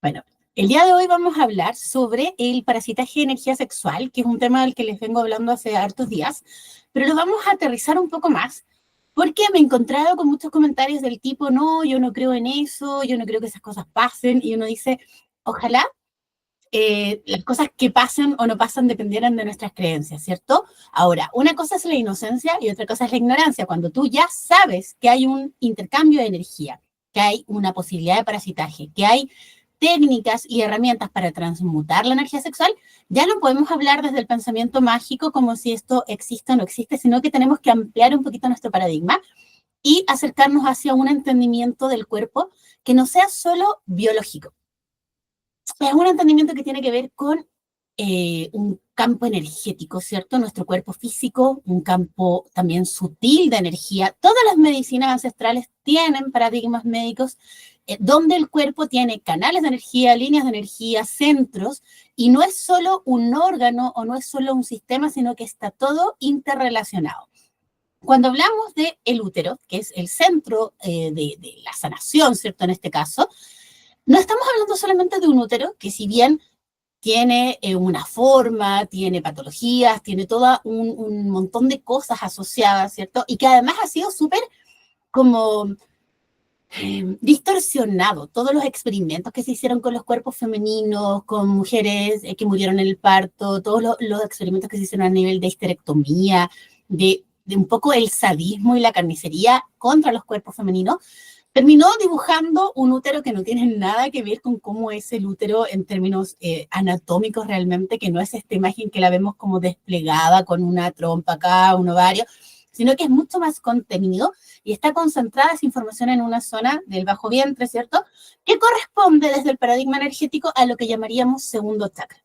Bueno, el día de hoy vamos a hablar sobre el parasitaje de energía sexual, que es un tema del que les vengo hablando hace hartos días, pero lo vamos a aterrizar un poco más, porque me he encontrado con muchos comentarios del tipo, no, yo no creo en eso, yo no creo que esas cosas pasen, y uno dice, ojalá las cosas que pasen o no pasan dependieran de nuestras creencias, ¿cierto? Ahora, una cosa es la inocencia y otra cosa es la ignorancia. Cuando tú ya sabes que hay un intercambio de energía, que hay una posibilidad de parasitaje, que hay técnicas y herramientas para transmutar la energía sexual, ya no podemos hablar desde el pensamiento mágico como si esto existe o no existe, sino que tenemos que ampliar un poquito nuestro paradigma y acercarnos hacia un entendimiento del cuerpo que no sea solo biológico. Es un entendimiento que tiene que ver con un campo energético, ¿cierto? Nuestro cuerpo físico, un campo también sutil de energía. Todas las medicinas ancestrales tienen paradigmas médicos donde el cuerpo tiene canales de energía, líneas de energía, centros, y no es solo un órgano o no es solo un sistema, sino que está todo interrelacionado. Cuando hablamos del útero, que es el centro de la sanación, ¿cierto? En este caso, no estamos hablando solamente de un útero, que si bien tiene una forma, tiene patologías, tiene todo un montón de cosas asociadas, ¿cierto? Y que además ha sido súper como distorsionado. Todos los experimentos que se hicieron con los cuerpos femeninos, con mujeres que murieron en el parto, todos los experimentos que se hicieron a nivel de histerectomía, de un poco el sadismo y la carnicería contra los cuerpos femeninos, terminó dibujando un útero que no tiene nada que ver con cómo es el útero en términos anatómicos realmente, que no es esta imagen que la vemos como desplegada con una trompa acá, un ovario, sino que es mucho más contenido y está concentrada esa información en una zona del bajo vientre, ¿cierto? Que corresponde desde el paradigma energético a lo que llamaríamos segundo chakra.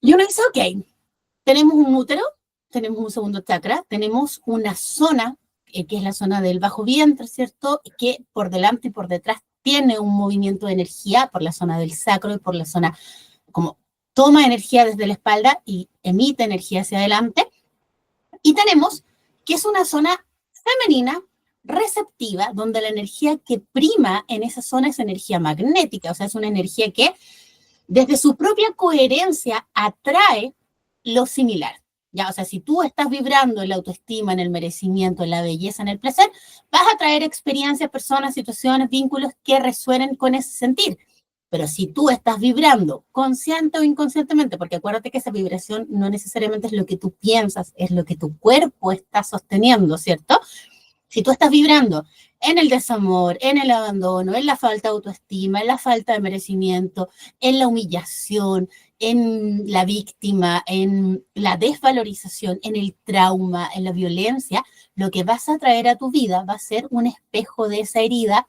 Y uno dice, ok, tenemos un útero, tenemos un segundo chakra, tenemos una zona que es la zona del bajo vientre, ¿cierto? Que por delante y por detrás tiene un movimiento de energía por la zona del sacro y por la zona como toma energía desde la espalda y emite energía hacia adelante. Y tenemos que es una zona femenina receptiva, donde la energía que prima en esa zona es energía magnética, o sea, es una energía que desde su propia coherencia atrae lo similar. Ya, o sea, si tú estás vibrando en la autoestima, en el merecimiento, en la belleza, en el placer, vas a traer experiencias, personas, situaciones, vínculos que resuenen con ese sentir. Pero si tú estás vibrando consciente o inconscientemente, porque acuérdate que esa vibración no necesariamente es lo que tú piensas, es lo que tu cuerpo está sosteniendo, ¿cierto? Si tú estás vibrando en el desamor, en el abandono, en la falta de autoestima, en la falta de merecimiento, en la humillación, en la víctima, en la desvalorización, en el trauma, en la violencia, lo que vas a traer a tu vida va a ser un espejo de esa herida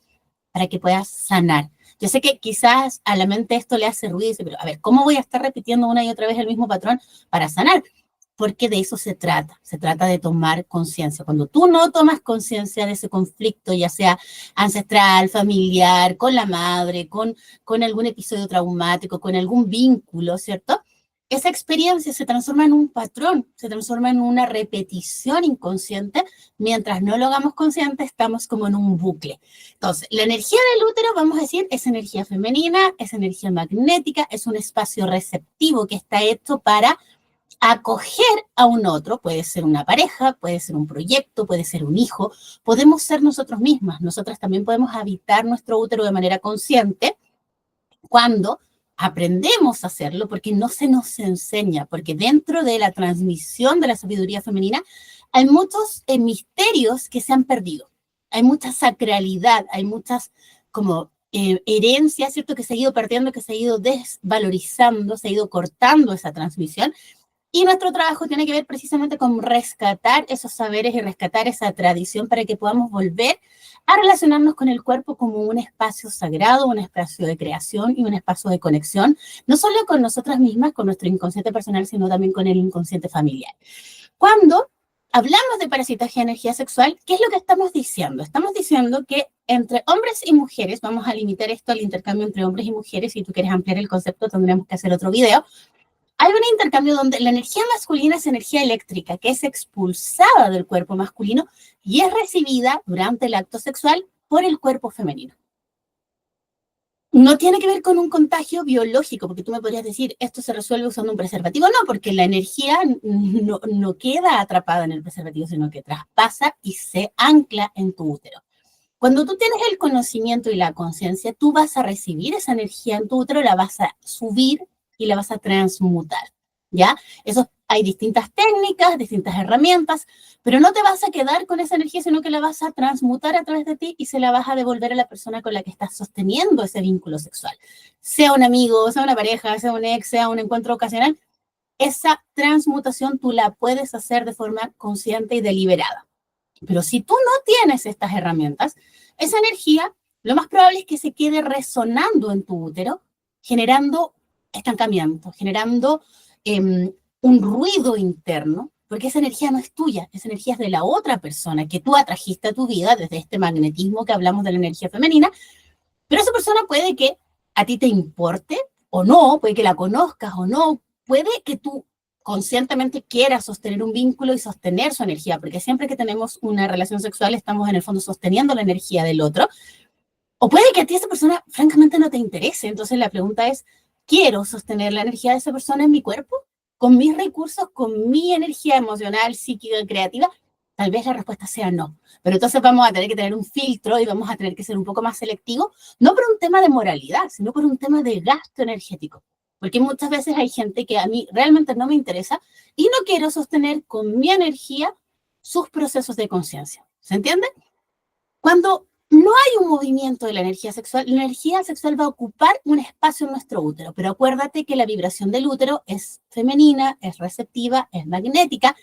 para que puedas sanar. Yo sé que quizás a la mente esto le hace ruido, pero a ver, ¿cómo voy a estar repitiendo una y otra vez el mismo patrón para sanar? Porque de eso se trata de tomar conciencia. Cuando tú no tomas conciencia de ese conflicto, ya sea ancestral, familiar, con la madre, con algún episodio traumático, con algún vínculo, ¿cierto? Esa experiencia se transforma en un patrón, se transforma en una repetición inconsciente. Mientras no lo hagamos consciente, estamos como en un bucle. Entonces, la energía del útero, vamos a decir, es energía femenina, es energía magnética, es un espacio receptivo que está hecho para acoger a un otro, puede ser una pareja, puede ser un proyecto, puede ser un hijo, podemos ser nosotros mismas, nosotras también podemos habitar nuestro útero de manera consciente cuando aprendemos a hacerlo, porque no se nos enseña, porque dentro de la transmisión de la sabiduría femenina hay muchos misterios que se han perdido, hay mucha sacralidad, hay muchas como herencias, ¿cierto? Que se ha ido perdiendo, que se ha ido desvalorizando, se ha ido cortando esa transmisión. Y nuestro trabajo tiene que ver precisamente con rescatar esos saberes y rescatar esa tradición para que podamos volver a relacionarnos con el cuerpo como un espacio sagrado, un espacio de creación y un espacio de conexión, no solo con nosotras mismas, con nuestro inconsciente personal, sino también con el inconsciente familiar. Cuando hablamos de parasitaje de energía sexual, ¿qué es lo que estamos diciendo? Estamos diciendo que entre hombres y mujeres, vamos a limitar esto al intercambio entre hombres y mujeres, si tú quieres ampliar el concepto tendremos que hacer otro video. Hay un intercambio donde la energía masculina es energía eléctrica, que es expulsada del cuerpo masculino y es recibida durante el acto sexual por el cuerpo femenino. No tiene que ver con un contagio biológico, porque tú me podrías decir, esto se resuelve usando un preservativo. No, porque la energía no queda atrapada en el preservativo, sino que traspasa y se ancla en tu útero. Cuando tú tienes el conocimiento y la conciencia, tú vas a recibir esa energía en tu útero, la vas a subir y la vas a transmutar, ¿ya? Eso, hay distintas técnicas, distintas herramientas, pero no te vas a quedar con esa energía, sino que la vas a transmutar a través de ti y se la vas a devolver a la persona con la que estás sosteniendo ese vínculo sexual. Sea un amigo, sea una pareja, sea un ex, sea un encuentro ocasional, esa transmutación tú la puedes hacer de forma consciente y deliberada. Pero si tú no tienes estas herramientas, esa energía, lo más probable es que se quede resonando en tu útero, generando estancamiento, generando un ruido interno, porque esa energía no es tuya, esa energía es de la otra persona que tú atrajiste a tu vida desde este magnetismo que hablamos de la energía femenina, pero esa persona puede que a ti te importe o no, puede que la conozcas o no, puede que tú conscientemente quieras sostener un vínculo y sostener su energía, porque siempre que tenemos una relación sexual estamos en el fondo sosteniendo la energía del otro, o puede que a ti esa persona francamente no te interese. Entonces la pregunta es, ¿quiero sostener la energía de esa persona en mi cuerpo? ¿Con mis recursos, con mi energía emocional, psíquica, creativa? Tal vez la respuesta sea no. Pero entonces vamos a tener que tener un filtro y vamos a tener que ser un poco más selectivos, no por un tema de moralidad, sino por un tema de gasto energético. Porque muchas veces hay gente que a mí realmente no me interesa y no quiero sostener con mi energía sus procesos de conciencia. ¿Se entiende? Cuando no hay un movimiento de la energía sexual va a ocupar un espacio en nuestro útero, pero acuérdate que la vibración del útero es femenina, es receptiva, es magnética,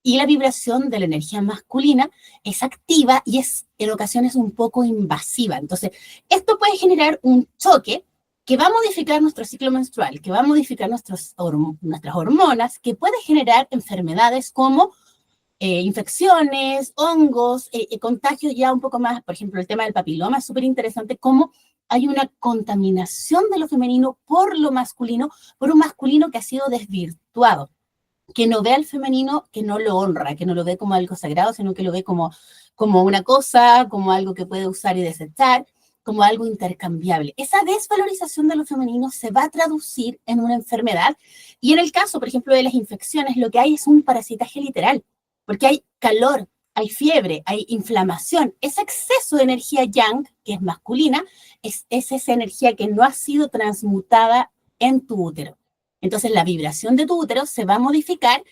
y la vibración de la energía masculina es activa y es en ocasiones un poco invasiva. Entonces, esto puede generar un choque que va a modificar nuestro ciclo menstrual, que va a modificar nuestras hormonas, que puede generar enfermedades como infecciones, hongos, contagios ya un poco más, por ejemplo, el tema del papiloma es súper interesante, cómo hay una contaminación de lo femenino por lo masculino, por un masculino que ha sido desvirtuado, que no ve al femenino, que no lo honra, que no lo ve como algo sagrado, sino que lo ve como una cosa, como algo que puede usar y desechar, como algo intercambiable. Esa desvalorización de lo femenino se va a traducir en una enfermedad y en el caso, por ejemplo, de las infecciones, lo que hay es un parasitaje literal, porque hay calor, hay fiebre, hay inflamación. Ese exceso de energía yang, que es masculina, es esa energía que no ha sido transmutada en tu útero. Entonces la vibración de tu útero se va a modificar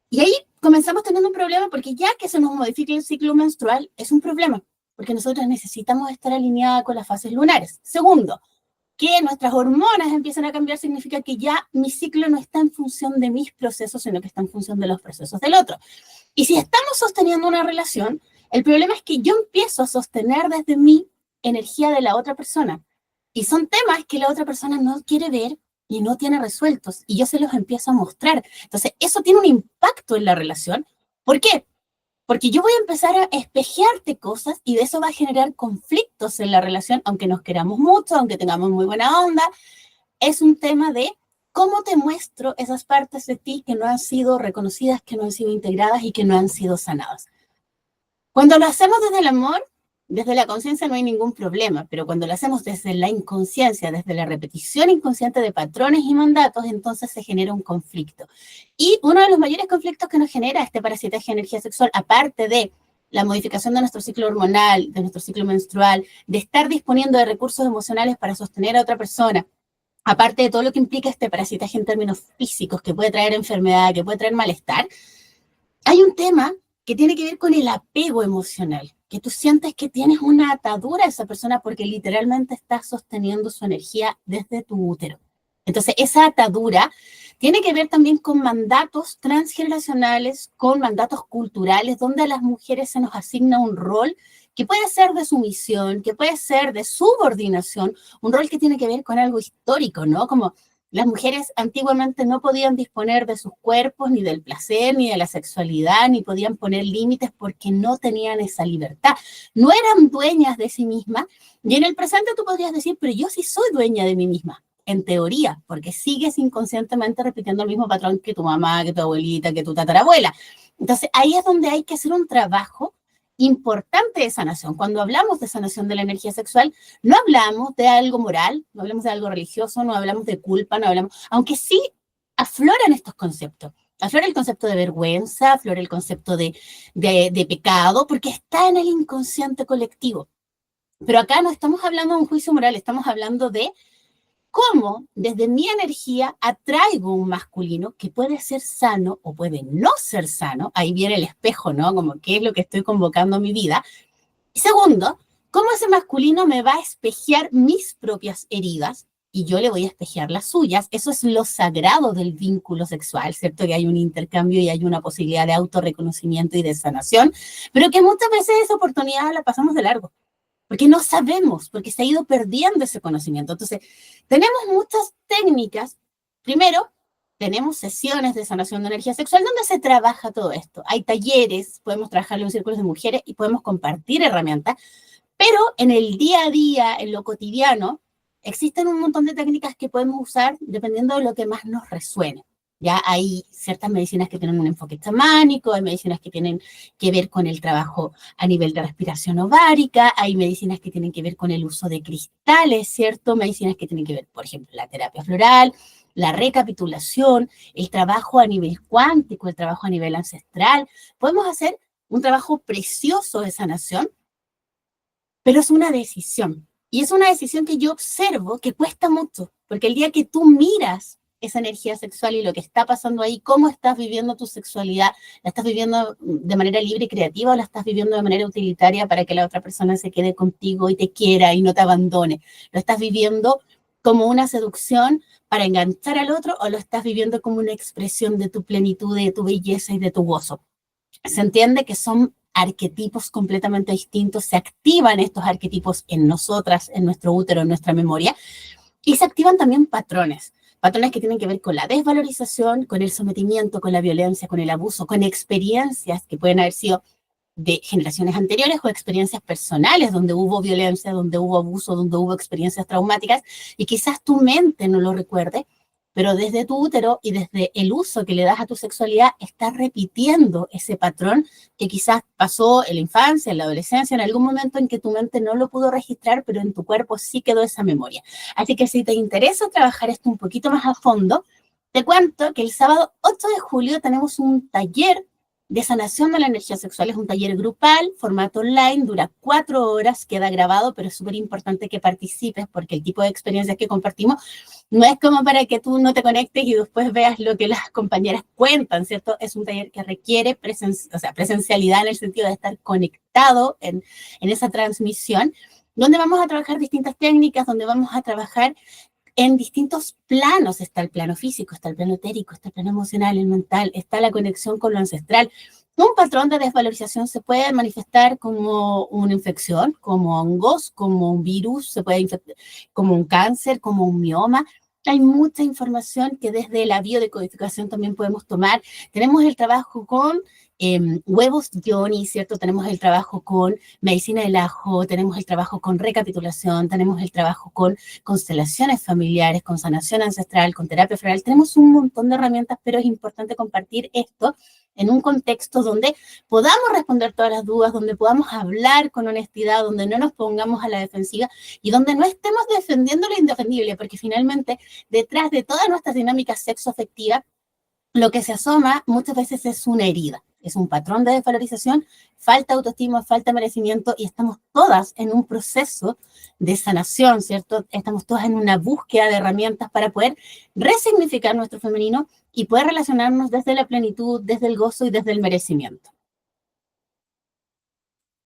y ahí comenzamos teniendo un problema porque ya que se nos modifica el ciclo menstrual es un problema, porque nosotros necesitamos estar alineadas con las fases lunares. Segundo, que nuestras hormonas empiezan a cambiar significa que ya mi ciclo no está en función de mis procesos, sino que está en función de los procesos del otro. Y si estamos sosteniendo una relación, el problema es que yo empiezo a sostener desde mi energía de la otra persona. Y son temas que la otra persona no quiere ver y no tiene resueltos. Y yo se los empiezo a mostrar. Entonces, eso tiene un impacto en la relación. ¿Por qué? Porque yo voy a empezar a espejearte cosas y de eso va a generar conflictos en la relación, aunque nos queramos mucho, aunque tengamos muy buena onda. Es un tema de cómo te muestro esas partes de ti que no han sido reconocidas, que no han sido integradas y que no han sido sanadas. Cuando lo hacemos desde el amor, desde la conciencia no hay ningún problema, pero cuando lo hacemos desde la inconsciencia, desde la repetición inconsciente de patrones y mandatos, entonces se genera un conflicto. Y uno de los mayores conflictos que nos genera este parasitaje de energía sexual, aparte de la modificación de nuestro ciclo hormonal, de nuestro ciclo menstrual, de estar disponiendo de recursos emocionales para sostener a otra persona, aparte de todo lo que implica este parasitaje en términos físicos, que puede traer enfermedad, que puede traer malestar, hay un tema que tiene que ver con el apego emocional, que tú sientes que tienes una atadura a esa persona porque literalmente estás sosteniendo su energía desde tu útero. Entonces, esa atadura tiene que ver también con mandatos transgeneracionales, con mandatos culturales, donde a las mujeres se nos asigna un rol que puede ser de sumisión, que puede ser de subordinación, un rol que tiene que ver con algo histórico, ¿no? Como las mujeres antiguamente no podían disponer de sus cuerpos, ni del placer, ni de la sexualidad, ni podían poner límites porque no tenían esa libertad. No eran dueñas de sí mismas. Y en el presente tú podrías decir, pero yo sí soy dueña de mí misma. En teoría, porque sigues inconscientemente repitiendo el mismo patrón que tu mamá, que tu abuelita, que tu tatarabuela. Entonces, ahí es donde hay que hacer un trabajo importante de sanación. Cuando hablamos de sanación de la energía sexual, no hablamos de algo moral, no hablamos de algo religioso, no hablamos de culpa, no hablamos, aunque sí afloran estos conceptos. Aflora el concepto de vergüenza, aflora el concepto de pecado, porque está en el inconsciente colectivo. Pero acá no estamos hablando de un juicio moral, estamos hablando de cómo desde mi energía atraigo un masculino que puede ser sano o puede no ser sano. Ahí viene el espejo, ¿no? Como qué es lo que estoy convocando a mi vida. Y segundo, cómo ese masculino me va a espejear mis propias heridas y yo le voy a espejear las suyas. Eso es lo sagrado del vínculo sexual, ¿cierto? Que hay un intercambio y hay una posibilidad de autorreconocimiento y de sanación, pero que muchas veces esa oportunidad la pasamos de largo, porque no sabemos, porque se ha ido perdiendo ese conocimiento. Entonces, tenemos muchas técnicas. Primero, tenemos sesiones de sanación de energía sexual donde se trabaja todo esto. Hay talleres, podemos trabajarlo en círculos de mujeres y podemos compartir herramientas, pero en el día a día, en lo cotidiano, existen un montón de técnicas que podemos usar dependiendo de lo que más nos resuene. Ya hay ciertas medicinas que tienen un enfoque chamánico, hay medicinas que tienen que ver con el trabajo a nivel de respiración ovárica, hay medicinas que tienen que ver con el uso de cristales, ¿cierto? Medicinas que tienen que ver, por ejemplo, la terapia floral, la recapitulación, el trabajo a nivel cuántico, el trabajo a nivel ancestral. Podemos hacer un trabajo precioso de sanación, pero es una decisión. Y es una decisión que yo observo que cuesta mucho, porque el día que tú miras esa energía sexual y lo que está pasando ahí, cómo estás viviendo tu sexualidad, ¿la estás viviendo de manera libre y creativa o la estás viviendo de manera utilitaria para que la otra persona se quede contigo y te quiera y no te abandone? ¿Lo estás viviendo como una seducción para enganchar al otro o lo estás viviendo como una expresión de tu plenitud, de tu belleza y de tu gozo? Se entiende que son arquetipos completamente distintos, se activan estos arquetipos en nosotras, en nuestro útero, en nuestra memoria, y se activan también patrones que tienen que ver con la desvalorización, con el sometimiento, con la violencia, con el abuso, con experiencias que pueden haber sido de generaciones anteriores o experiencias personales donde hubo violencia, donde hubo abuso, donde hubo experiencias traumáticas, y quizás tu mente no lo recuerde, pero desde tu útero y desde el uso que le das a tu sexualidad, estás repitiendo ese patrón que quizás pasó en la infancia, en la adolescencia, en algún momento en que tu mente no lo pudo registrar, pero en tu cuerpo sí quedó esa memoria. Así que si te interesa trabajar esto un poquito más a fondo, te cuento que el sábado 8 de julio tenemos un taller de sanación de la energía sexual. Es un taller grupal, formato online, dura 4 horas, queda grabado, pero es súper importante que participes porque el tipo de experiencias que compartimos no es como para que tú no te conectes y después veas lo que las compañeras cuentan, ¿cierto? Es un taller que requiere presencialidad en el sentido de estar conectado en esa transmisión, donde vamos a trabajar distintas técnicas, donde vamos a trabajar en distintos planos. Está el plano físico, está el plano etérico, está el plano emocional, el mental, está la conexión con lo ancestral. Un patrón de desvalorización se puede manifestar como una infección, como hongos, como un virus, se puede infectar como un cáncer, como un mioma. Hay mucha información que desde la biodecodificación también podemos tomar. Tenemos el trabajo con huevos yoni, ¿cierto? Tenemos el trabajo con medicina del ajo, tenemos el trabajo con recapitulación, tenemos el trabajo con constelaciones familiares, con sanación ancestral, con terapia floral. Tenemos un montón de herramientas, pero es importante compartir esto en un contexto donde podamos responder todas las dudas, donde podamos hablar con honestidad, donde no nos pongamos a la defensiva y donde no estemos defendiendo lo indefendible, porque finalmente detrás de todas nuestras dinámicas sexoafectivas, lo que se asoma muchas veces es una herida, es un patrón de desvalorización, falta autoestima, falta merecimiento, y estamos todas en un proceso de sanación, ¿cierto? Estamos todas en una búsqueda de herramientas para poder resignificar nuestro femenino y poder relacionarnos desde la plenitud, desde el gozo y desde el merecimiento.